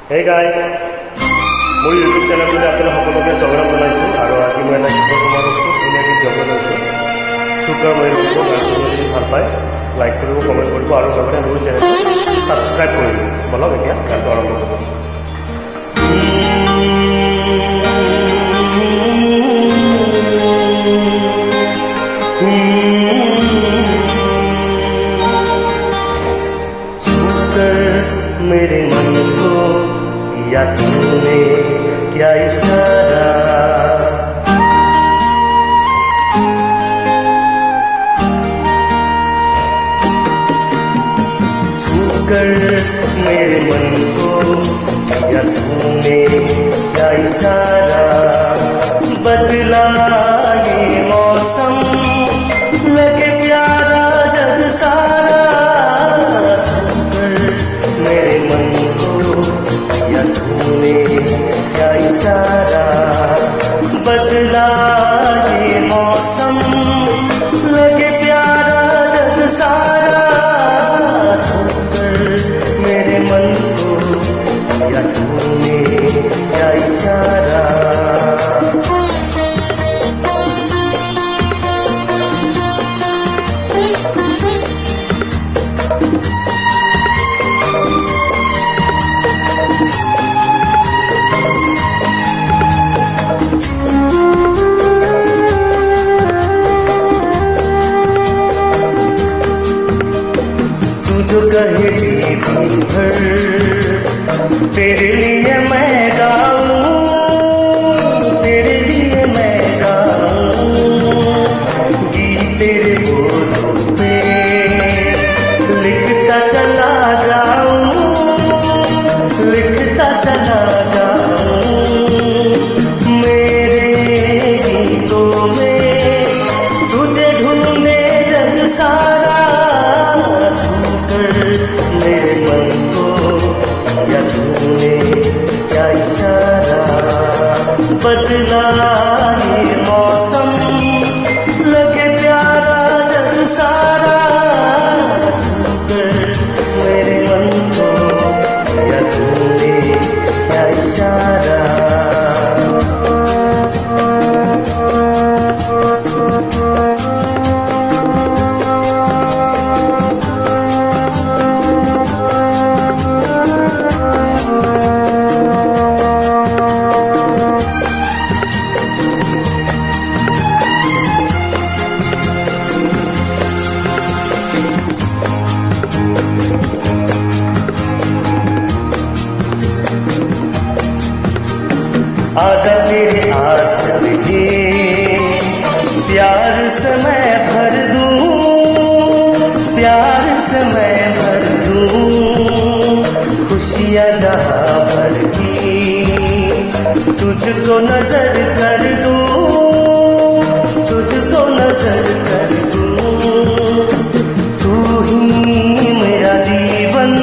Hey guys, মোৰ YouTube চেনেলটোতে আপোনালোক সকলোকে স্বাগতম জনাইছোঁ আৰু আজি মই এটা কিছু তোমালোক খুব ধুনীয়াকৈ ভিডিঅ' লৈছোঁ চুকাৰ মই যদি ভাল পায় লাইক কৰিব কমেণ্ট কৰিব আৰু লগতে মোৰ চেনেলটো ছাবস্ক্ৰাইব কৰিব বলক এতিয়া গানটো আৰম্ভ কৰিব मेरे मन को किया तूने क्या इशारा छूकर मेरे मन को किया तूने क्या इशारा बदला ये मौसम लगे प्यारा जग सारा मेरे मन को किया तूने क्या इशारा बदला ये मौसम लगे प्यारा जग सारा छोड़कर मेरे मन को किया तूने क्या इशारा जो कहे जीवन भर तेरे लिए मैं गाऊं तेरे लिए मैं गाऊं गीत तेरे बोलों पे लिखता चला जाऊं लिखता चला जाऊं मेरे गीतों में तुझे ढूंढे जग सारा मेरे मन को किया तूने क्या इशारा बदला ये मौसम लगे प्यारा जग सारा छूकर मेरे मन को किया तूने क्या इशारा आजा तेरे आंचल के प्यार से मैं भर दूं प्यार से मैं भर दूं खुशियाँ जहाँ भर की तुझको नजर कर दूं तुझको नजर कर दूं तू ही मेरा जीवन